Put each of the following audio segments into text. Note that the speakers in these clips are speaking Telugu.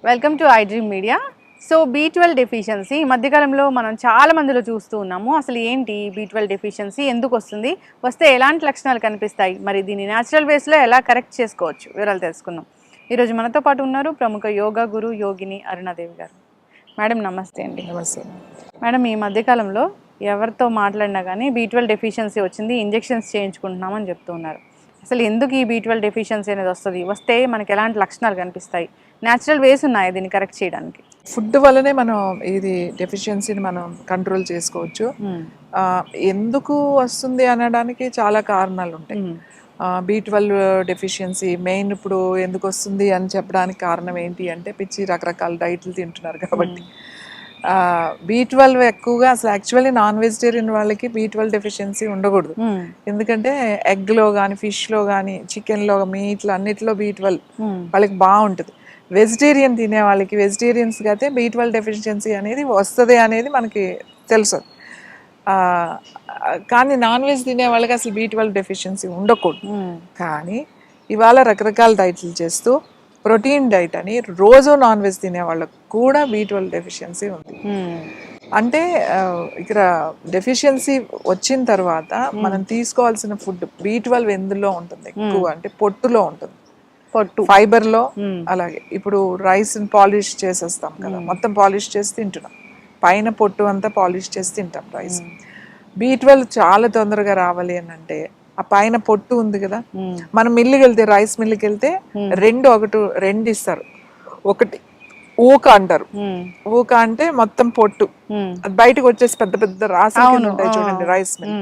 Welcome to iDream media. So B12 deficiency ఈ మధ్యకాలంలో మనం చాలా మందిలో చూస్తూ ఉన్నాము. అసలు ఏంటి B12 డెఫిషియన్సీ, ఎందుకు వస్తుంది, వస్తే ఎలాంటి లక్షణాలు కనిపిస్తాయి, మరి దీన్ని న్యాచురల్ వేస్లో ఎలా కరెక్ట్ చేసుకోవచ్చు, వివరాలు తెలుసుకుందాం. ఈరోజు మనతో పాటు ఉన్నారు ప్రముఖ యోగా గురు యోగిని అరుణాదేవి గారు. మేడం నమస్తే అండి. నమస్తే మేడం, ఈ మధ్యకాలంలో ఎవరితో మాట్లాడినా కానీ B12 డెఫిషియన్సీ వచ్చింది, ఇంజెక్షన్స్ చేయించుకుంటున్నామని చెప్తూ ఉన్నారు. అసలు ఎందుకు ఈ B12 డెఫిషియన్సీ అనేది వస్తుంది, వస్తే మనకి ఎలాంటి లక్షణాలు కనిపిస్తాయి, న్యాచురల్ వేస్ ఉన్నాయి దీన్ని కరెక్ట్ చేయడానికి? ఫుడ్ వల్లనే మనం ఇది డెఫిషియన్సీని మనం కంట్రోల్ చేసుకోవచ్చు. ఎందుకు వస్తుంది అనడానికి చాలా కారణాలు ఉంటాయి. B12 డెఫిషియన్సీ మెయిన్ ఇప్పుడు ఎందుకు వస్తుంది అని చెప్పడానికి కారణం ఏంటి అంటే పిచ్చి రకరకాల డైట్లు తింటున్నారు కాబట్టి. B12 ఎక్కువగా అసలు యాక్చువల్లీ నాన్ వెజిటేరియన్ వాళ్ళకి B12 డెఫిషియన్సీ ఉండకూడదు. ఎందుకంటే ఎగ్లో కానీ, ఫిష్లో కానీ, చికెన్లో, మీట్లో అన్నిట్లో B12 వాళ్ళకి బాగుంటుంది. వెజిటేరియన్ తినే వాళ్ళకి, వెజిటేరియన్స్కి అయితే B12 డెఫిషియన్సీ అనేది వస్తుంది అనేది మనకి తెలుసు. కానీ నాన్ వెజ్ తినే వాళ్ళకి అసలు B12 డెఫిషియన్సీ ఉండకూడదు. కానీ ఇవాళ రకరకాల డైట్లు చేస్తూ ప్రోటీన్ డైట్ అని రోజు నాన్ వెజ్ తినే వాళ్ళకు కూడా B12 డెఫిషియన్సీ ఉంది. అంటే ఇక్కడ డెఫిషియన్సీ వచ్చిన తర్వాత మనం తీసుకోవాల్సిన ఫుడ్ B12 ఎందులో ఉంటుంది ఎక్కువ అంటే పొట్టులో ఉంటుంది, పొట్టు ఫైబర్లో. అలాగే ఇప్పుడు రైస్ పాలిష్ చేసేస్తాం కదా, మొత్తం పాలిష్ చేసి తింటున్నాం, పైన పొట్టు అంతా పాలిష్ చేసి తింటాం రైస్. B12 చాలా తొందరగా రావాలి అని అంటే ఆ పైన పొట్టు ఉంది కదా, మనం మిల్లుకి వెళ్తే, రైస్ మిల్లుకి వెళ్తే రెండు ఇస్తారు. ఒకటి ఊక అంటారు. ఊక అంటే మొత్తం పొట్టు, అది బయటకు వచ్చేసి పెద్ద పెద్ద రాసి ఉంటాయి చూడండి రైస్ మిల్.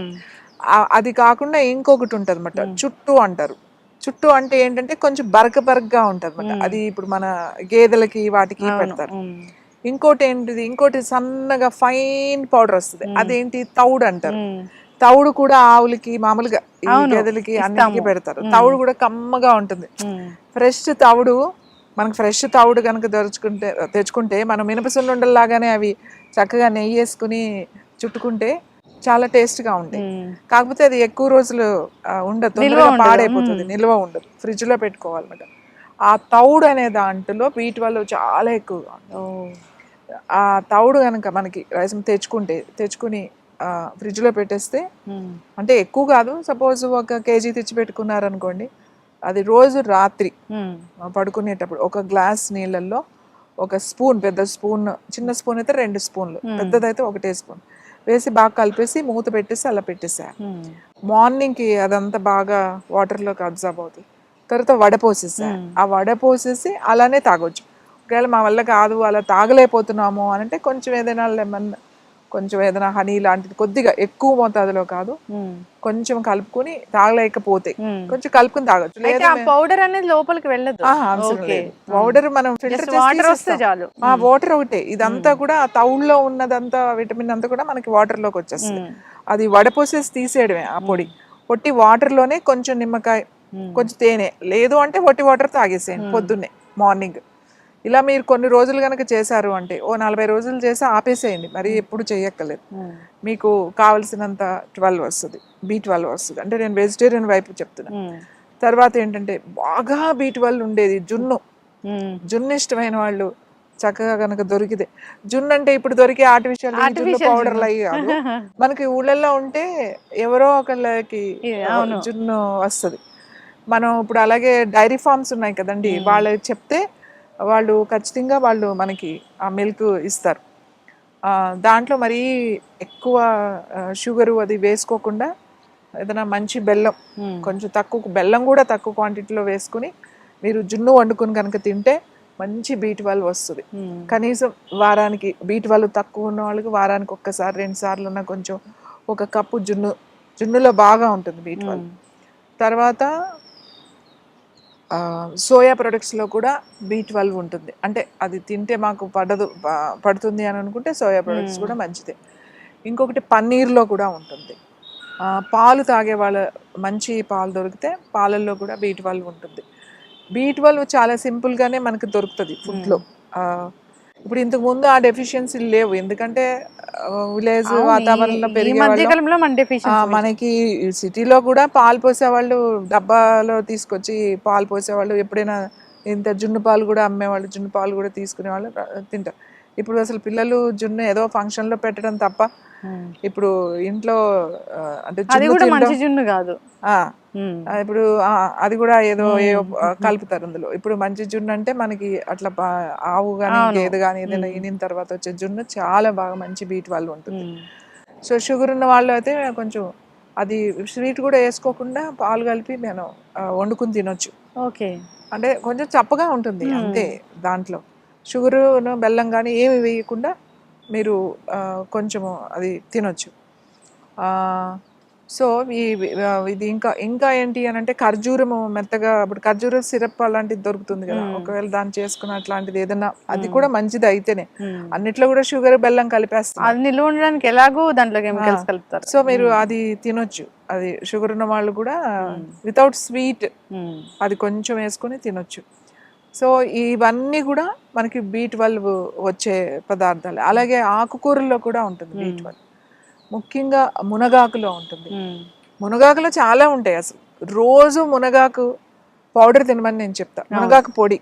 అది కాకుండా ఇంకొకటి ఉంటుంది అన్నమాట, చుట్టూ అంటారు. చుట్టూ అంటే ఏంటంటే కొంచెం బరకగా ఉంటుంది అన్నమాట. అది ఇప్పుడు మన గేదెలకి వాటికి పెడతారు. ఇంకోటి ఏంటిది, ఇంకోటి సన్నగా ఫైన్ పౌడర్ వస్తుంది, అదేంటి తౌడు అంటారు. తౌడు కూడా ఆవులకి, మామూలుగా గేదెలకి అన్నిటికీ పెడతారు. తౌడు కూడా కమ్మగా ఉంటుంది. ఫ్రెష్ తౌడు, మనకు ఫ్రెష్ తౌడు కనుక తెచ్చుకుంటే మనం మినపసుండుండల్లాగానే అవి చక్కగా నెయ్యి వేసుకుని చుట్టుకుంటే చాలా టేస్ట్గా ఉంటాయి. కాకపోతే అది ఎక్కువ రోజులు ఉండదు, తొందరగా పాడైపోతుంది, నిల్వ ఉండదు, ఫ్రిడ్జ్లో పెట్టుకోవాలన్నమాట. ఆ తౌడు అనే దాంట్లో B12 చాలా ఎక్కువగా ఉంటుంది. ఆ తౌడు కనుక మనకి రైస్ తెచ్చుకుని ఫ్రిడ్జ్లో పెట్టేస్తే, అంటే ఎక్కువ కాదు, సపోజ్ 1 kg తెచ్చి పెట్టుకున్నారనుకోండి, అది రోజు రాత్రి పడుకునేటప్పుడు 1 గ్లాస్ నీళ్ళల్లో 1 స్పూన్, పెద్ద స్పూన్, చిన్న స్పూన్ అయితే 2 స్పూన్లు, పెద్దదైతే 1 స్పూన్ వేసి బాగా కలిపేసి మూత పెట్టేసి అలా పెట్టేసారు. మార్నింగ్కి అదంతా బాగా వాటర్లోకి అబ్జర్వ్ అవుతుంది. తర్వాత వడపోసేసారు. ఆ వడపోసేసి అలానే తాగొచ్చు. ఒకవేళ మా వల్ల కాదు, అలా తాగలేకపోతున్నాము అని అంటే కొంచెం ఏదైనా లెమన్, కొంచెం ఏదైనా హనీ లాంటిది కొద్దిగా, ఎక్కువ మోతాదులో కాదు, కొంచెం కలుపుకొని, తాగలేకపోతే కొంచెం కలుపుకొని తాగొచ్చు. పౌడర్ అనేది లోపలికి వెళ్ళదు, పౌడర్ మనం ఫిల్టర్ చేస్తే చాలు. వాటర్ ఒకటే, ఇదంతా కూడా ఆ తౌడులో ఉన్నదంతా విటమిన్ అంతా కూడా మనకి వాటర్ లోకి వచ్చేస్తుంది. అది వడపోసేసి తీసేయడమే. ఆ పొట్టి వాటర్ లోనే కొంచెం నిమ్మకాయ, కొంచెం తేనె, లేదు అంటే వట్టి వాటర్ తాగేసేయండి పొద్దున్నే మార్నింగ్. ఇలా మీరు కొన్ని రోజులు కనుక చేశారు అంటే, 40 రోజులు చేసి ఆపేసేయండి, మరి ఎప్పుడు చేయక్కర్లేదు. మీకు కావలసినంత B12 వస్తుంది. అంటే నేను వెజిటేరియన్ వైపు చెప్తున్నా. తర్వాత ఏంటంటే బాగా B12 ఉండేది జున్ను ఇష్టమైన వాళ్ళు చక్కగా కనుక దొరికితే, జున్ను అంటే ఇప్పుడు దొరికే ఆర్టిఫిషియల్ పౌడర్లు అయ్యి కాదు, మనకి ఊళ్ళల్లో ఉంటే ఎవరో ఒకళ్ళకి జున్ను వస్తుంది. మనం ఇప్పుడు అలాగే డైరీ ఫార్మ్స్ ఉన్నాయి కదండి, వాళ్ళు చెప్తే వాళ్ళు ఖచ్చితంగా మనకి ఆ మిల్క్ ఇస్తారు. దాంట్లో మరీ ఎక్కువ షుగరు అది వేసుకోకుండా ఏదైనా మంచి బెల్లం, కొంచెం తక్కువ బెల్లం కూడా తక్కువ క్వాంటిటీలో వేసుకుని మీరు జున్ను వండుకుని కనుక తింటే మంచి B12 వస్తుంది. కనీసం వారానికి B12 తక్కువ ఉన్న వాళ్ళకి వారానికి 1 సారి 2 సార్లు ఉన్న కొంచెం 1 కప్పు జున్నులో బాగా ఉంటుంది B12. తర్వాత సోయా ప్రొడక్ట్స్లో కూడా B12 ఉంటుంది. అంటే అది తింటే మాకు పడుతుంది అని అనుకుంటే సోయా ప్రొడక్ట్స్ కూడా మంచిదే. ఇంకొకటి పన్నీర్లో కూడా ఉంటుంది. పాలు తాగే వాళ్ళ, మంచి పాలు దొరికితే పాలల్లో కూడా B12 ఉంటుంది. B12 చాలా సింపుల్గానే మనకు దొరుకుతుంది ఫుడ్లో. ఇప్పుడు ఇంతకు ముందు ఆ డెఫిషియన్సీలు లేవు, ఎందుకంటే విలేజ్ అవును, వాతావరణంలో ఈ పెరిగే మధ్య వాళ్ళం. కాలంలో మన డెఫిషియన్సీ మనకి సిటీలో కూడా పాలు పోసేవాళ్ళు, డబ్బాలో తీసుకొచ్చి పాలు పోసేవాళ్ళు. ఎప్పుడైనా ఇంత జున్ను పాలు కూడా అమ్మేవాళ్ళు, జున్ను పాలు కూడా తీసుకునేవాళ్ళు, తింటారు. ఇప్పుడు అసలు పిల్లలు జున్ను ఏదో ఫంక్షన్లో పెట్టడం తప్ప ఇప్పుడు ఇంట్లో అంటే అది జున్ను కూడా మంచి తినడం. జున్ను కాదు. ఇప్పుడు అది కూడా ఏదో కలుపుతారు అందులో. ఇప్పుడు మంచి జున్ను అంటే మనకి అట్లా ఆవు కానీ గేదె కానీ ఏదైనా ఈనిన తర్వాత వచ్చే జున్ను చాలా బాగా మంచి B12 ఉంటుంది. సో షుగర్ ఉన్న వాళ్ళు అయితే కొంచెం అది స్వీట్ కూడా వేసుకోకుండా పాలు కలిపి నేను వండుకుని తినొచ్చు. ఓకే, అంటే కొంచెం చప్పగా ఉంటుంది అంతే. దాంట్లో షుగరు బెల్లం కానీ ఏమి వేయకుండా మీరు కొంచెము అది తినొచ్చు. సో ఇది ఇంకా ఏంటి అని అంటే ఖర్జూరము మెత్తగా, ఇప్పుడు ఖర్జూరం సిరప్ అలాంటిది దొరుకుతుంది కదా, ఒకవేళ దాన్ని చేసుకున్న అట్లాంటిది ఏదైనా, అది కూడా మంచిది అయితేనే. అన్నిట్లో కూడా షుగర్ బెల్లం కలిపేస్తారు, అది నిల్వ ఉండడానికి ఎలాగో దాంట్లో కెమికల్స్ కలుపుతారు. సో మీరు అది తినొచ్చు. అది షుగర్ ఉన్న వాళ్ళు కూడా వితౌట్ స్వీట్ అది కొంచెం వేసుకొని తినొచ్చు. సో ఇవన్నీ కూడా మనకి B12 వచ్చే పదార్థాలు. అలాగే ఆకుకూరల్లో కూడా ఉంటుంది B12, ముఖ్యంగా మునగాకులో ఉంటుంది. మునగాకులో చాలా ఉంటాయి. అసలు రోజు మునగాకు పౌడర్ తినమని నేను చెప్తా. మునగాకు పొడి,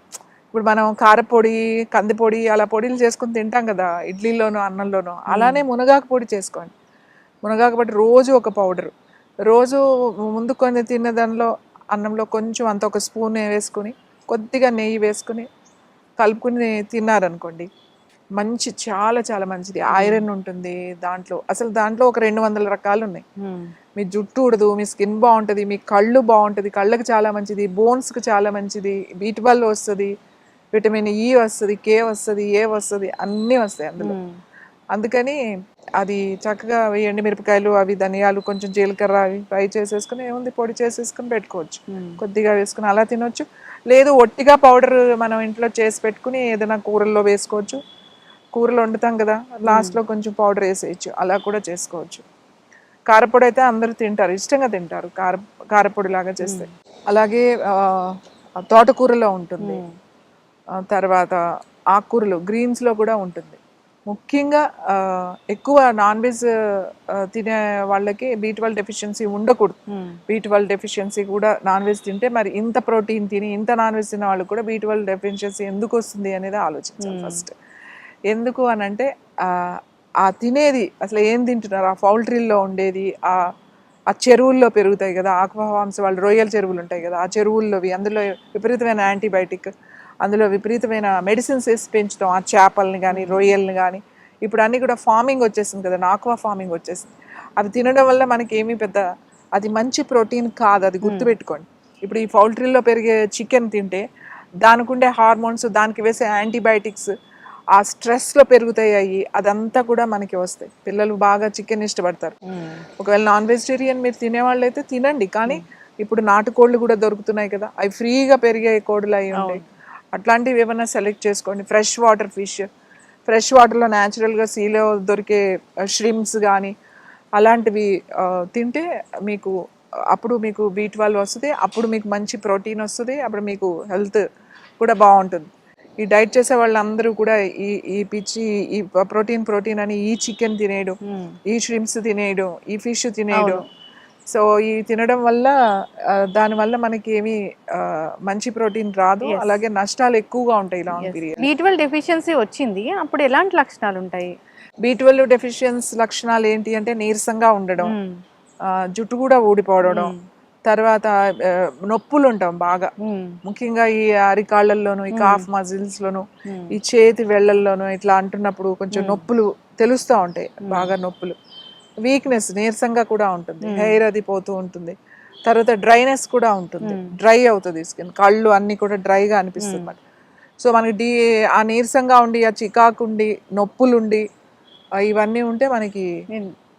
ఇప్పుడు మనం కారపొడి, కందిపొడి అలా పొడిలు చేసుకుని తింటాం కదా ఇడ్లీలోనో అన్నంలోనో, అలానే మునగాకు పొడి చేసుకోండి. మునగాకు పొడి రోజు ఒక పౌడర్, రోజు ముందు కొన్ని తిన్న దానిలో అన్నంలో కొంచెం అంత ఒక స్పూన్ వేసుకుని కొద్దిగా నెయ్యి వేసుకుని కలుపుకుని తిన్నారనుకోండి, మంచి చాలా చాలా మంచిది. ఐరన్ ఉంటుంది దాంట్లో. అసలు దాంట్లో ఒక 200 రకాలు ఉన్నాయి. మీ జుట్టు ఉడదు, మీ స్కిన్ బాగుంటుంది, మీ కళ్ళు బాగుంటుంది, కళ్ళకి చాలా మంచిది, బోన్స్కి చాలా మంచిది, B12 వస్తుంది, విటమిన్ E వస్తుంది, K వస్తుంది, A వస్తుంది, అన్నీ వస్తాయి అందులో. అందుకని అది చక్కగా ఎండు మిరపకాయలు అవి ధనియాలు కొంచెం జీలకర్ర అవి ఫ్రై చేసేసుకుని ఏముంది పొడి చేసేసుకుని పెట్టుకోవచ్చు, కొద్దిగా వేసుకుని అలా తినొచ్చు. లేదు ఒట్టిగా పౌడర్ మనం ఇంట్లో చేసి పెట్టుకుని ఏదైనా కూరల్లో వేసుకోవచ్చు. కూరలు వండుతాం కదా, లాస్ట్లో కొంచెం పౌడర్ వేసేయచ్చు, అలా కూడా చేసుకోవచ్చు. కారపొడి అయితే అందరూ తింటారు, ఇష్టంగా తింటారు కారపొడి లాగా చేస్తే. అలాగే తోటకూరలో ఉంటుంది, తర్వాత ఆకుకూరలు గ్రీన్స్లో కూడా ఉంటుంది. ముఖ్యంగా ఎక్కువ నాన్ వెజ్ తినే వాళ్ళకి B12 డెఫిషియన్సీ ఉండకూడదు. B12 డెఫిషియన్సీ కూడా నాన్ వెజ్ తింటే, మరి ఇంత ప్రోటీన్ తిని ఇంత నాన్ వెజ్ తినే వాళ్ళకి కూడా B12 డెఫిషియన్సీ ఎందుకు వస్తుంది అనేది ఆలోచించాలి ఫస్ట్. ఎందుకు అని అంటే ఆ తినేది అసలు ఏం తింటున్నారు, ఆ పౌల్ట్రీల్లో ఉండేది, ఆ చెరువుల్లో పెరుగుతాయి కదా ఆక్వాఫార్మ్స్ వాళ్ళు, రొయ్యల చెరువులు ఉంటాయి కదా, ఆ చెరువుల్లోవి అందులో విపరీతమైన యాంటీబయాటిక్, అందులో విపరీతమైన మెడిసిన్స్ వేసి పెంచుతాం ఆ చేపల్ని కానీ రొయ్యల్ని కానీ. ఇప్పుడు అన్నీ కూడా ఫార్మింగ్ వచ్చేసింది కదా, ఆక్వా ఫార్మింగ్ వచ్చేసింది. అవి తినడం వల్ల మనకి ఏమీ పెద్ద అది మంచి ప్రోటీన్ కాదు, అది గుర్తుపెట్టుకోండి. ఇప్పుడు ఈ పౌల్ట్రీలో పెరిగే చికెన్ తింటే దానికి ఉండే హార్మోన్స్, దానికి వేసే యాంటీబయాటిక్స్, ఆ స్ట్రెస్లో పెరుగుతాయి అవి, అదంతా కూడా మనకి వస్తాయి. పిల్లలు బాగా చికెన్ ఇష్టపడతారు. ఒకవేళ నాన్ వెజిటేరియన్ మీరు తినేవాళ్ళు అయితే తినండి, కానీ ఇప్పుడు నాటుకోళ్ళు కూడా దొరుకుతున్నాయి కదా, అవి ఫ్రీగా పెరిగే కోళ్ళు అవి ఉంటాయి. అట్లాంటివి ఏమైనా సెలెక్ట్ చేసుకోండి. ఫ్రెష్ వాటర్ ఫిష్, ఫ్రెష్ వాటర్లో న్యాచురల్గా సీలో దొరికే ష్రిమ్స్ కానీ అలాంటివి తింటే మీకు అప్పుడు మీకు B12 వస్తుంది, అప్పుడు మీకు మంచి ప్రోటీన్ వస్తుంది, అప్పుడు మీకు హెల్త్ కూడా బాగుంటుంది. ఈ డైట్ చేసే వాళ్ళందరూ కూడా ఈ పిచ్చి ఈ ప్రోటీన్ అని ఈ చికెన్ తినేయడం, ఈ ష్రిమ్స్ తినేయడం, ఈ ఫిష్ తినేయడం. సో ఈ తినడం వల్ల దానివల్ల మనకి ఏమి మంచి ప్రోటీన్ రాదు, అలాగే నష్టాలు ఎక్కువగా ఉంటాయి లాంగ్ పీరియడ్. B12 డెఫిషియన్సీ వచ్చింది, అప్పుడు ఎలాంటి లక్షణాలు ఉంటాయి? B12 డెఫిషియన్సీ లక్షణాలు ఏంటి అంటే నీరసంగా ఉండడం, జుట్టు కూడా ఊడిపోవడం, తర్వాత నొప్పులు ఉంటాం బాగా, ముఖ్యంగా ఈ అరికాళ్ళల్లోనూ, ఈ కాఫ్ మజిల్స్ లోను, ఈ చేతి వేళ్ళల్లోనూ ఇట్లా అంటున్నప్పుడు కొంచెం నొప్పులు తెలుస్తూ ఉంటాయి, బాగా నొప్పులు. వీక్నెస్, నీరసంగా కూడా ఉంటుంది, హెయిర్ అది పోతూ ఉంటుంది. తర్వాత డ్రైనెస్ కూడా ఉంటుంది, డ్రై అవుతుంది స్కిన్, కళ్ళు అన్నీ కూడా డ్రైగా అనిపిస్తుంది అన్నమాట. సో మనకి ఆ నీరసంగా ఉండి, ఆ చికాకు ఉండి, నొప్పులుండి ఇవన్నీ ఉంటే మనకి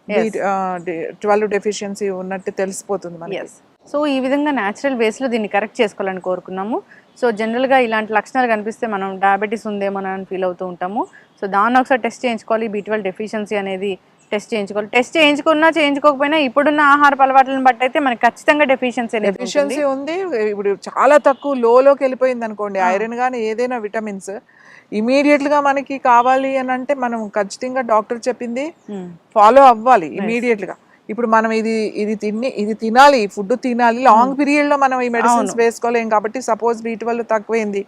B12 డెఫిషియన్సీ ఉన్నట్టు తెలిసిపోతుంది మనకి. సో ఈ విధంగా న్యాచురల్ వేస్లో దీన్ని కరెక్ట్ చేసుకోవాలని కోరుకున్నాము. సో జనరల్గా ఇలాంటి లక్షణాలు కనిపిస్తే మనం డయాబెటీస్ ఉందేమో అని ఫీల్ అవుతూ ఉంటాము. సో దాన్ని ఒకసారి టెస్ట్ చేయించుకోవాలి, B12 డెఫిషియన్సీ అనేది టెస్ట్ చేయించుకోవాలి. టెస్ట్ చేయించుకున్నా చేయించుకోకపోయినా ఇప్పుడున్న ఆహారపు అలవాట్లను బట్టి అయితే మనకి ఖచ్చితంగా డెఫిషియన్సీ ఉంది. ఇప్పుడు చాలా తక్కువ లోకి వెళ్ళిపోయింది అనుకోండి, ఐరన్ కానీ ఏదైనా విటమిన్స్, ఇమీడియట్గా మనకి కావాలి అని అంటే మనం ఖచ్చితంగా డాక్టర్ చెప్పింది ఫాలో అవ్వాలి ఇమీడియట్గా. ఇప్పుడు మనం ఇది తినాలి, ఫుడ్ తినాలి, లాంగ్ పీరియడ్ లో మనం ఈ మెడిసిన్స్ వేసుకోలేం కాబట్టి సపోజ్ B12 తక్కువైంది,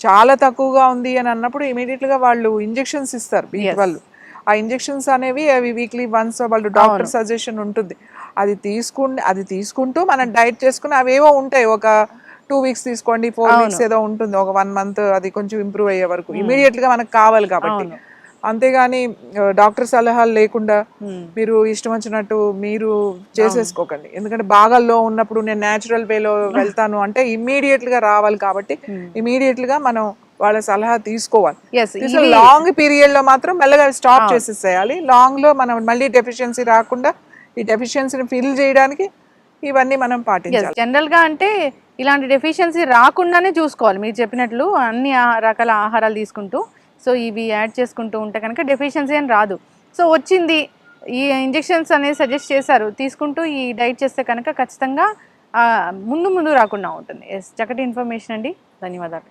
చాలా తక్కువగా ఉంది అని అన్నప్పుడు ఇమీడియట్ గా వాళ్ళు ఇంజెక్షన్స్ ఇస్తారు B12. ఆ ఇంజెక్షన్స్ అనేవి అవి వీక్లీ వన్స్ వాళ్ళు డాక్టర్ సజెషన్ ఉంటుంది, అది తీసుకుంటూ మనం డైట్ చేసుకుని అవేవో ఉంటాయి, ఒక 2 వీక్స్ తీసుకోండి, 4 వీక్స్ ఏదో ఉంటుంది, ఒక 1 మంత్ అది కొంచెం ఇంప్రూవ్ అయ్యే వరకు ఇమీడియట్ గా మనకు కావాలి కాబట్టి. అంతేగాని డాక్టర్ సలహాలు లేకుండా మీరు ఇష్టం వచ్చినట్టు మీరు చేసేసుకోకండి. ఎందుకంటే బాగా లో ఉన్నప్పుడు నేను న్యాచురల్ వేలో వెళ్తాను అంటే ఇమీడియట్ గా రావాలి కాబట్టి ఇమీడియట్ గా మనం వాళ్ళ సలహా తీసుకోవాలి. లాంగ్ పీరియడ్ లో మాత్రం మెల్లగా స్టాప్ చేసేసేయాలి. లాంగ్ లో మనం మళ్ళీ డెఫిషియన్సీ రాకుండా ఈ డెఫిషియన్సీని ఫిల్ చేయడానికి ఇవన్నీ మనం పాటించాలి. జనరల్ గా అంటే ఇలాంటి డెఫిషియన్సీ రాకుండానే చూసుకోవాలి మీరు చెప్పినట్లు, అన్ని రకాల ఆహారాలు తీసుకుంటూ. సో ఇవి యాడ్ చేసుకుంటూ ఉంటే కనుక డెఫిషియన్సీ అని రాదు. సో వచ్చింది, ఈ ఇంజెక్షన్స్ అనేది సజెస్ట్ చేశారు, తీసుకుంటూ ఈ డైట్ చేస్తే కనుక ఖచ్చితంగా ముందు రాకుండా ఉంటుంది. చక్కటి ఇన్ఫర్మేషన్ అండి, ధన్యవాదాలు.